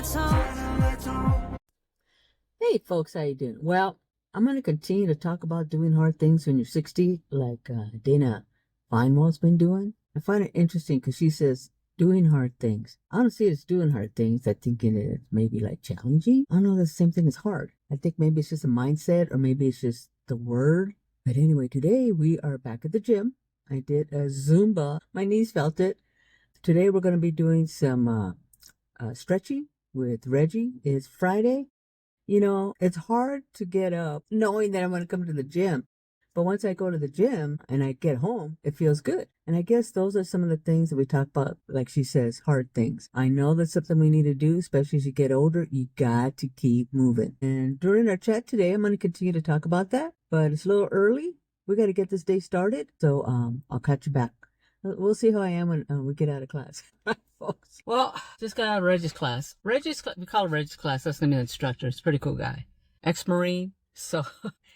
Hey folks, how you doing? Well, I'm going to continue to talk about doing hard things when you're 60, like Dana Feinwald's been doing. I find it interesting because she says doing hard things. I don't see it as doing hard things. I think it is maybe like challenging. I don't know, that's the same thing as hard. I think maybe it's just a mindset or maybe it's just the word. But anyway, today we are back at the gym. I did a Zumba. My knees felt it. Today we're going to be doing some stretching with Reggie. It's Friday. You know, it's hard to get up knowing that I'm going to come to the gym. But once I go to the gym and I get home, it feels good. And I guess those are some of the things that we talk about, like she says, hard things. I know that's something we need to do, especially as you get older. You got to keep moving. And during our chat today, I'm going to continue to talk about that. But it's a little early. We got to get this day started. So I'll catch you back. We'll see how I am when we get out of class. Folks. Well, just got out of Reggie's class. We call it Reggie's class. That's going to be the instructor. It's a pretty cool guy. Ex-Marine. So,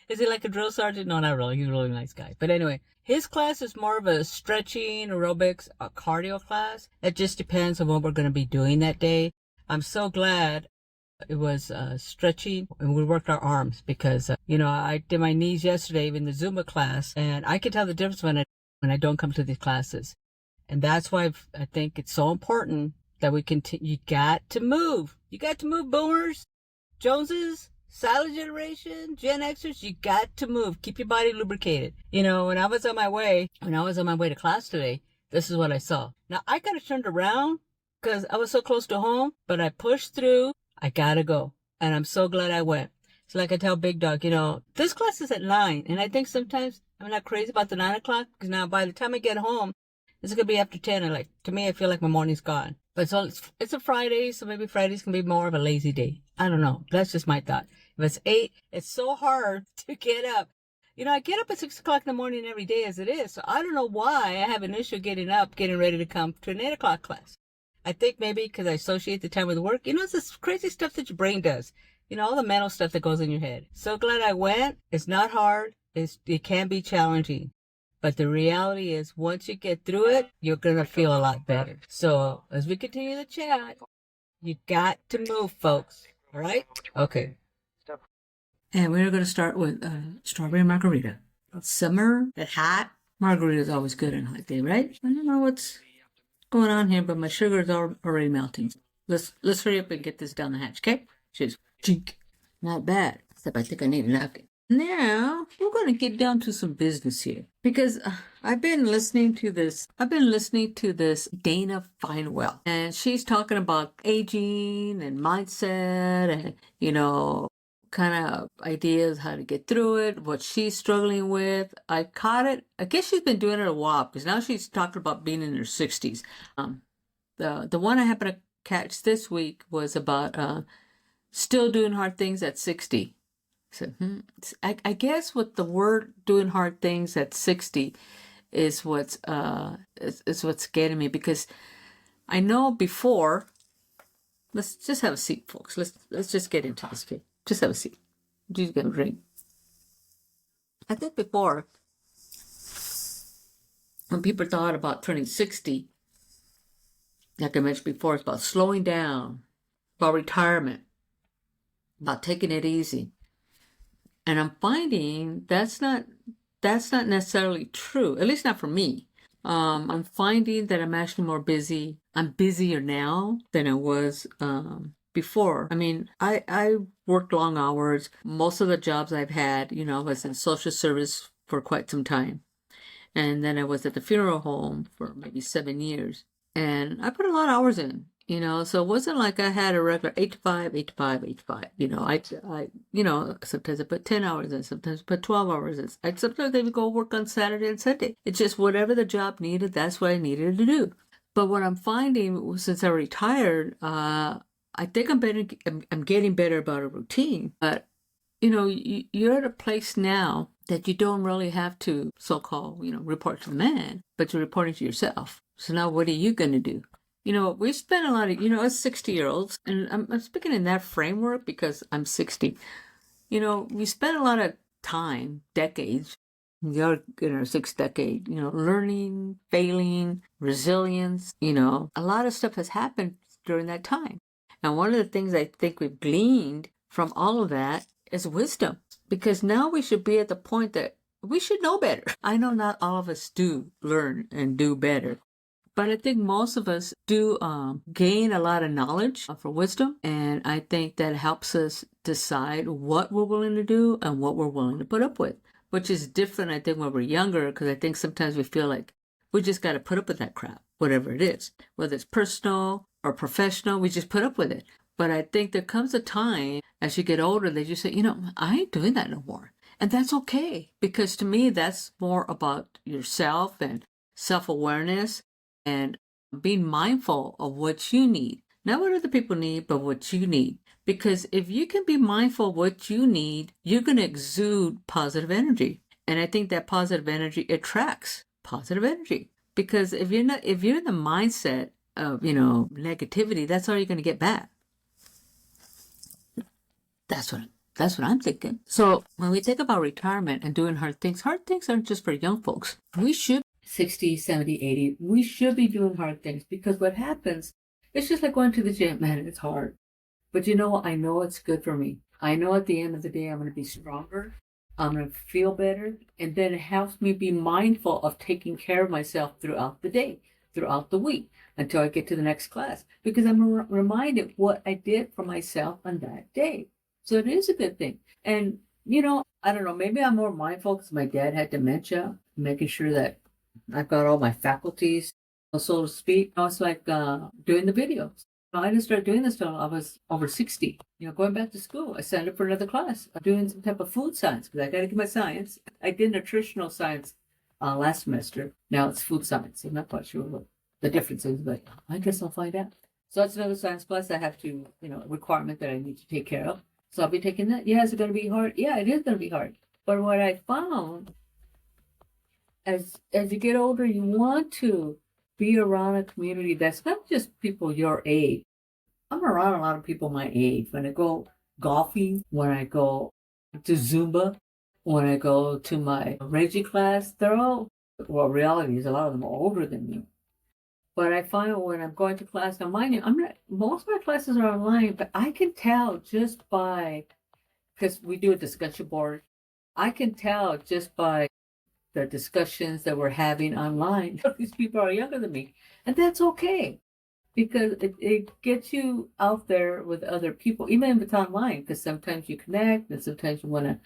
is he like a drill sergeant? No, not really. He's a really nice guy. But anyway, his class is more of a stretching, aerobics, a cardio class. It just depends on what we're going to be doing that day. I'm so glad it was stretching and we worked our arms because, I did my knees yesterday in the Zumba class and I can tell the difference when I don't come to these classes. And that's why I think it's so important that we continue. You got to move. You got to move, boomers, Joneses, silent generation, Gen Xers. You got to move. Keep your body lubricated. When I was on my way to class today, this is what I saw. Now, I got to turn around because I was so close to home, but I pushed through. I got to go. And I'm so glad I went. It's like I tell Big Dog, this class is at 9. And I think sometimes I'm not crazy about the 9 o'clock because now by the time I get home, it's going to be after 10. And to me, I feel like my morning's gone. But it's a Friday, so maybe Fridays can be more of a lazy day. I don't know. That's just my thought. If it's 8, it's so hard to get up. I get up at 6 o'clock in the morning every day as it is. So I don't know why I have an issue getting ready to come to an 8 o'clock class. I think maybe because I associate the time with work. It's this crazy stuff that your brain does. All the mental stuff that goes in your head. So glad I went. It's not hard. It can be challenging. But the reality is, once you get through it, you're going to feel a lot better. So, as we continue the chat, you got to move, folks. All right? Okay. And we're going to start with strawberry margarita. It's summer, it's hot. Margarita is always good on a hot day, right? I don't know what's going on here, but my sugar is already melting. Let's hurry up and get this down the hatch, okay? Cheers. Chink. Not bad. Except I think I need a napkin. Now, we're going to get down to some business here because I've been listening to this Dana Feinwald, and she's talking about aging and mindset and, kind of ideas how to get through it, what she's struggling with. I caught it. I guess she's been doing it a while because now she's talking about being in her 60s. The one I happened to catch this week was about still doing hard things at 60. So, I guess what the word doing hard things at 60 is what's getting me because I know before. Let's just have a seat, folks. Let's just get into this. Okay? Just have a seat. Just get a drink. I think before, when people thought about turning 60, like I mentioned before, it's about slowing down, about retirement, about taking it easy. And I'm finding that's not necessarily true, at least not for me. I'm finding that I'm actually more busy. I'm busier now than I was before. I mean, I worked long hours. Most of the jobs I've had, was in social service for quite some time. And then I was at the funeral home for maybe 7 years. And I put a lot of hours in. So it wasn't like I had a regular 8 to 5, 8 to 5, 8 to 5. Sometimes I put 10 hours in, sometimes I put 12 hours in. Sometimes I would go work on Saturday and Sunday. It's just whatever the job needed, that's what I needed to do. But what I'm finding since I retired, I think I'm getting better about a routine. But, you're at a place now that you don't really have to so-called, report to the man, but you're reporting to yourself. So now what are you going to do? We spend a lot of, as 60-year-olds, and I'm speaking in that framework because I'm 60, we spend a lot of time, decades, you're in our 6th decade, learning, failing, resilience, a lot of stuff has happened during that time. And one of the things I think we've gleaned from all of that is wisdom, because now we should be at the point that we should know better. I know not all of us do learn and do better, but I think most of us do gain a lot of knowledge for wisdom. And I think that helps us decide what we're willing to do and what we're willing to put up with, which is different, I think, when we're younger, because I think sometimes we feel like we just got to put up with that crap, whatever it is, whether it's personal or professional, we just put up with it. But I think there comes a time as you get older that you say, I ain't doing that no more. And that's okay, because to me, that's more about yourself and self-awareness and being mindful of what you need. Not what other people need, but what you need. Because if you can be mindful of what you need, you're going to exude positive energy. And I think that positive energy attracts positive energy. Because if you're in the mindset of, negativity, that's all you're going to get back. That's what I'm thinking. So when we think about retirement and doing hard things aren't just for young folks. We should 60, 70, 80. We should be doing hard things, because what happens, it's just like going to the gym, man, it's hard. But I know it's good for me. I know at the end of the day, I'm going to be stronger. I'm going to feel better. And then it helps me be mindful of taking care of myself throughout the day, throughout the week, until I get to the next class. Because I'm reminded what I did for myself on that day. So it is a good thing. And, I don't know, maybe I'm more mindful because my dad had dementia, making sure that I've got all my faculties, so to speak. It's like doing the videos. I didn't start doing this till I was over 60. Going back to school, I signed up for another class, doing some type of food science, because I got to get my science. I did nutritional science last semester. Now it's food science. I'm not quite sure what the difference is, but I guess I'll find out. So that's another science class I have to, requirement that I need to take care of. So I'll be taking that. Yeah, is it going to be hard? Yeah, it is going to be hard. But what I found, as you get older, you want to be around a community that's not just people your age. I'm around a lot of people my age. When I go golfing, when I go to Zumba, when I go to my Reggie class, they're all, well, reality is a lot of them are older than me. But I find when I'm going to class, now mind you, most of my classes are online, but I can tell just by, because we do a discussion board, I can tell just by the discussions that we're having online, these people are younger than me. And that's okay, because it gets you out there with other people, even if it's online, because sometimes you connect and sometimes you want to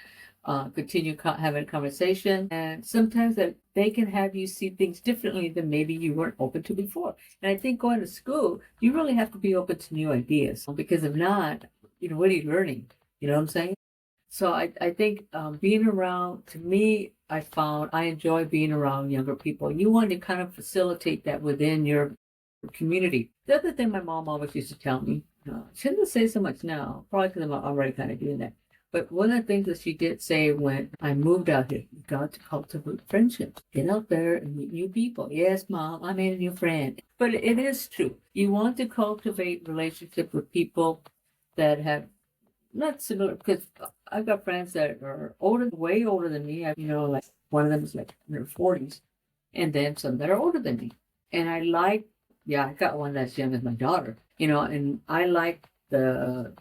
continue having a conversation. And sometimes that they can have you see things differently than maybe you weren't open to before. And I think going to school, you really have to be open to new ideas, because if not, what are you learning? You know what I'm saying? So I think being around, to me, I found I enjoy being around younger people. You want to kind of facilitate that within your community. The other thing my mom always used to tell me, she doesn't say so much now, probably because I'm already kind of doing that. But one of the things that she did say when I moved out here, you got to cultivate friendships. Get out there and meet new people. Yes, Mom, I made a new friend. But it is true. You want to cultivate relationships with people that have not similar, because I've got friends that are older, way older than me. Like one of them is like in their 40s, and then some that are older than me. And I got one that's young as my daughter, and I like the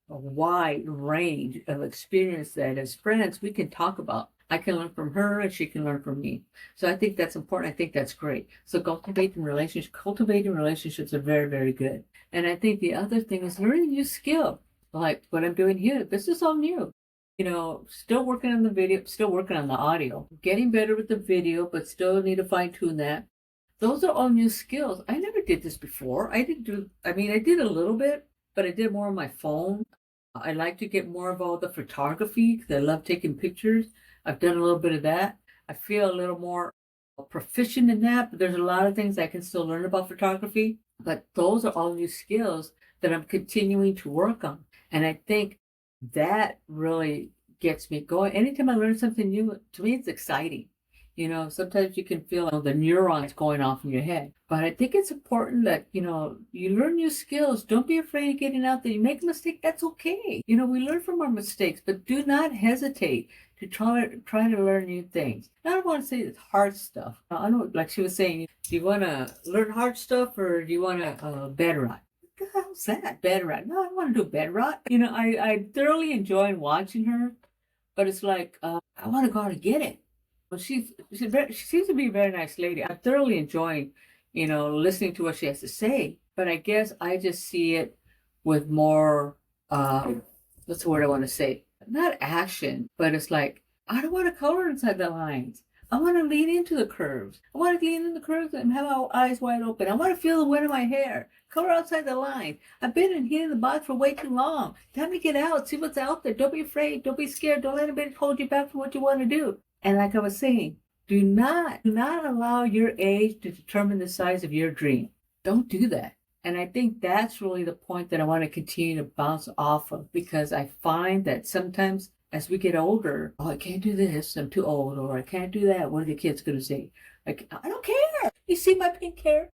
wide range of experience that as friends we can talk about. I can learn from her and she can learn from me. So I think that's important. I think that's great. So cultivating relationships are very, very good. And I think the other thing is learning new skill. Like what I'm doing here, this is all new. Still working on the video, still working on the audio, getting better with the video, but still need to fine tune that. Those are all new skills. I never did this before. I did a little bit, but I did more on my phone. I like to get more of all the photography because I love taking pictures. I've done a little bit of that. I feel a little more proficient in that, but there's a lot of things I can still learn about photography. But those are all new skills that I'm continuing to work on. And I think that really gets me going. Anytime I learn something new, to me, it's exciting. Sometimes you can feel the neurons going off in your head. But I think it's important that, you learn new skills. Don't be afraid of getting out there. You make a mistake, that's okay. We learn from our mistakes, but do not hesitate to try to learn new things. I don't want to say it's hard stuff. I know, like she was saying, do you want to learn hard stuff or do you want to better on? What the hell's that? Bed rot. No, I don't want to do bed rot. I thoroughly enjoy watching her, but it's like, I want to go out and get it. But she seems to be a very nice lady. I thoroughly enjoy, listening to what she has to say. But I guess I just see it with more, what's the word I want to say? Not action, but it's like, I don't want to color inside the lines. I want to lean into the curves. I want to lean into the curves and have my eyes wide open. I want to feel the wind of my hair. Color outside the line. I've been in here in the box for way too long. Time to get out. See what's out there. Don't be afraid. Don't be scared. Don't let anybody hold you back from what you want to do. And like I was saying, do not allow your age to determine the size of your dream. Don't do that. And I think that's really the point that I want to continue to bounce off of, because I find that sometimes as we get older, oh, I can't do this, I'm too old, or I can't do that. What are the kids going to say? Like, I don't care. You see my pink hair,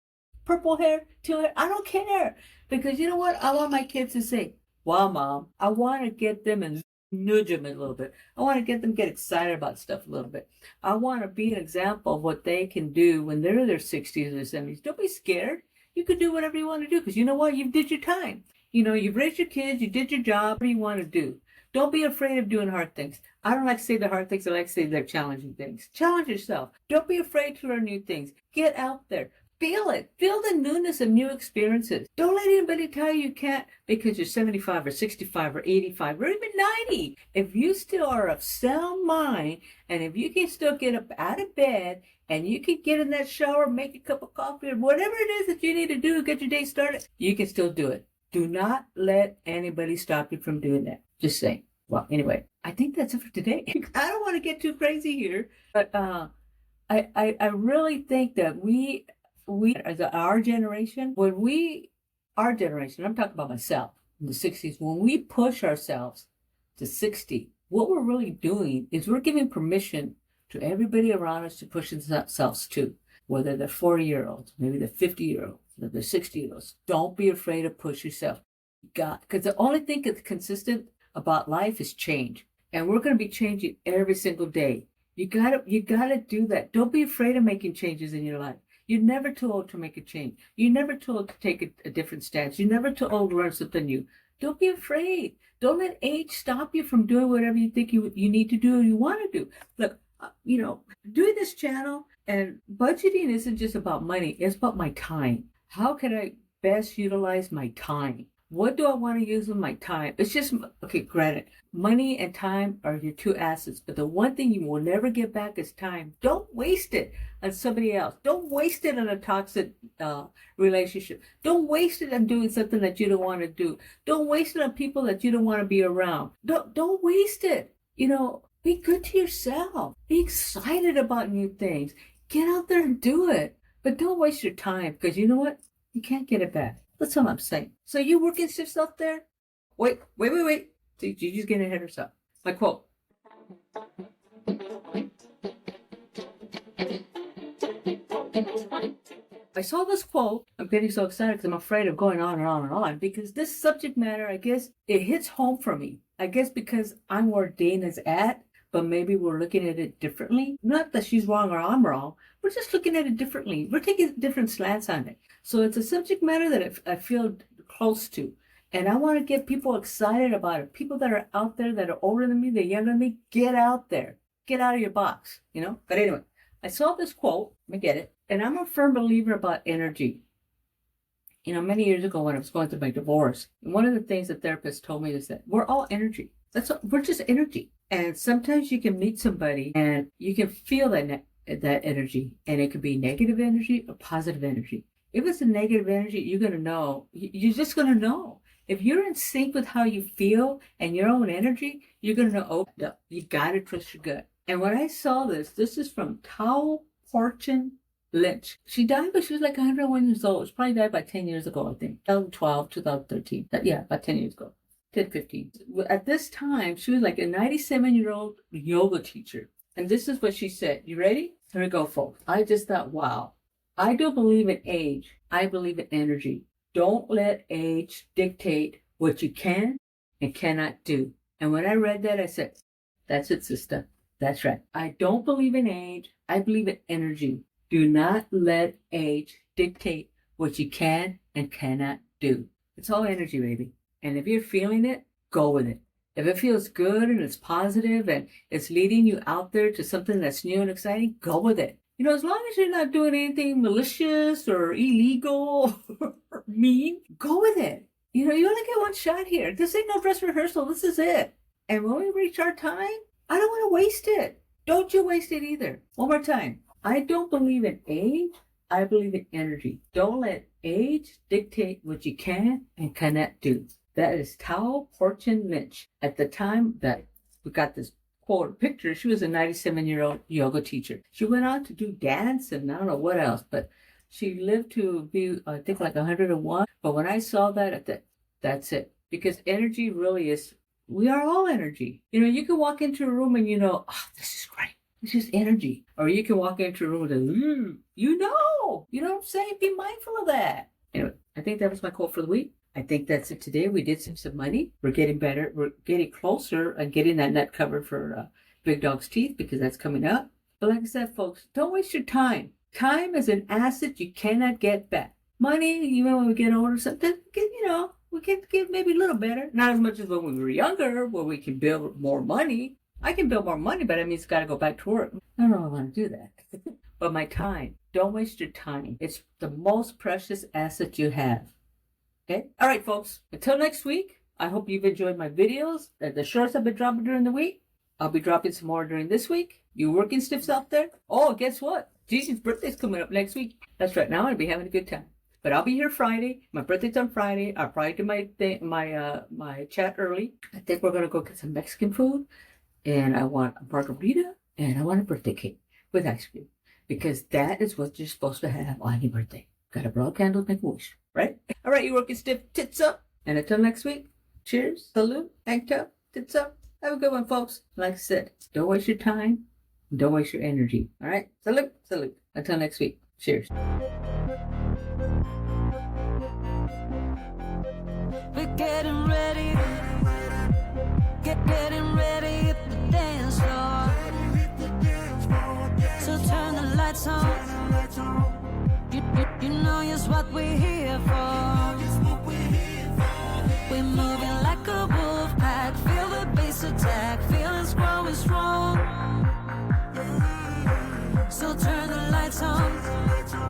purple hair, teal hair? I don't care. Because you know what? I want my kids to say, wow, Mom, I want to get them and nudge them a little bit. I want to get them get excited about stuff a little bit. I want to be an example of what they can do when they're in their 60s or 70s. Don't be scared. You can do whatever you want to do, because you know what? You did your time. You've raised your kids, you did your job. What do you want to do? Don't be afraid of doing hard things. I don't like to say the hard things. I like to say they're challenging things. Challenge yourself. Don't be afraid to learn new things. Get out there. Feel it. Feel the newness of new experiences. Don't let anybody tell you can't because you're 75 or 65 or 85 or even 90. If you still are of sound mind, and if you can still get up out of bed and you can get in that shower, make a cup of coffee, or whatever it is that you need to do to get your day started, you can still do it. Do not let anybody stop you from doing that. Just saying. Well, anyway, I think that's it for today. I don't want to get too crazy here, but I really think that we as our generation, our generation, I'm talking about myself in the 60s, when we push ourselves to 60, what we're really doing is we're giving permission to everybody around us to push themselves too, whether they're 40-year-olds, maybe they're 50-year-olds, whether they're 60-year-olds. Don't be afraid to push yourself. Because the only thing that's consistent about life is change. And we're going to be changing every single day. You gotta do that. Don't be afraid of making changes in your life. You're never too old to make a change. You're never too old to take a different stance. You're never too old to learn something new. Don't be afraid. Don't let age stop you from doing whatever you think you need to do or you want to do. Look, doing this channel and budgeting isn't just about money. It's about my time. How can I best utilize my time? What do I want to use with my time? It's just, okay, granted, money and time are your two assets, but the one thing you will never get back is time. Don't waste it on somebody else. Don't waste it on a toxic relationship. Don't waste it on doing something that you don't want to do. Don't waste it on people that you don't want to be around. Don't waste it. Be good to yourself. Be excited about new things. Get out there and do it. But don't waste your time, because you know what? You can't get it back. That's all I'm saying. So you working shifts out there? Wait. See, Gigi's getting ahead of herself. My quote. I saw this quote. I'm getting so excited because I'm afraid of going on and on and on, because this subject matter, I guess, it hits home for me. I guess because I'm where Dana's at, but maybe we're looking at it differently. Not that she's wrong or I'm wrong. We're just looking at it differently. We're taking different slants on it. So it's a subject matter that I feel close to. And I want to get people excited about it. People that are out there that are older than me, they're younger than me, get out there. Get out of your box, But anyway, I saw this quote. Let me get it. And I'm a firm believer about energy. Many years ago when I was going through my divorce, one of the things the therapist told me is that we're all energy. We're just energy. And sometimes you can meet somebody and you can feel that energy, and it could be negative energy or positive energy. If it's a negative energy, you're going to know. You're just going to know. If you're in sync with how you feel and your own energy, you're going to know, oh, no, you got to trust your gut. And when I saw this is from Tao Fortune Lynch. She died, but she was like 101 years old. She probably died about 10 years ago, I think. 2012, 2013. Yeah, about 10 years ago. 10, 15. At this time, she was like a 97-year-old yoga teacher. And this is what she said. You ready? Here we go, folks. I just thought, wow. I don't believe in age. I believe in energy. Don't let age dictate what you can and cannot do. And when I read that, I said, that's it, sister. That's right. I don't believe in age. I believe in energy. Do not let age dictate what you can and cannot do. It's all energy, baby. And if you're feeling it, go with it. If it feels good and it's positive and it's leading you out there to something that's new and exciting, go with it. You know, as long as you're not doing anything malicious or illegal or mean, go with it. You know, you only get one shot here. This ain't no dress rehearsal. This is it. And when we reach our time, I don't want to waste it. Don't you waste it either. One more time. I don't believe in age. I believe in energy. Don't let age dictate what you can and cannot do. That is Tao Porchin Lynch. At the time that we got this quote picture, she was a 97-year-old yoga teacher. She went on to do dance and I don't know what else, but she lived to be, I think, like 101. But when I saw that, I thought, that's it. Because energy really is, we are all energy. You know, you can walk into a room and you know, oh, this is great. It's just energy. Or you can walk into a room and you know what I'm saying? Be mindful of that. Anyway, I think that was my quote for the week. I think that's it today. We did save some money. We're getting better. We're getting closer and getting that nut covered for Big Dog's teeth because that's coming up. But like I said, folks, don't waste your time. Time is an asset you cannot get back. Money, even when we get older, sometimes we can get maybe a little better. Not as much as when we were younger, where we can build more money. I can build more money, but that means it's got to go back to work. I don't know if I want to do that. But my time, don't waste your time. It's the most precious asset you have. Okay? All right, folks. Until next week, I hope you've enjoyed my videos. The shorts I've been dropping during the week. I'll be dropping some more during this week. You working stiffs out there? Oh, guess what? Gigi's birthday's coming up next week. That's right. Now I'm going to be having a good time. But I'll be here Friday. My birthday's on Friday. I'll probably do my chat early. I think we're going to go get some Mexican food. And I want a margarita. And I want a birthday cake with ice cream. Because that is what you're supposed to have on your birthday. Got to blow a candle, make a wish. Right? All right, you working stiff, tits up. And until next week, cheers, salute, hang up, tits up. Have a good one, folks. Like I said, don't waste your time. Don't waste your energy. All right? Salute, salute. Until next week, cheers. We're getting ready. Getting ready at the dance floor. So turn the lights on. You know it's what we're here for. We're moving like a wolf pack. Feel the bass attack. Feelings growing strong. So turn the lights on.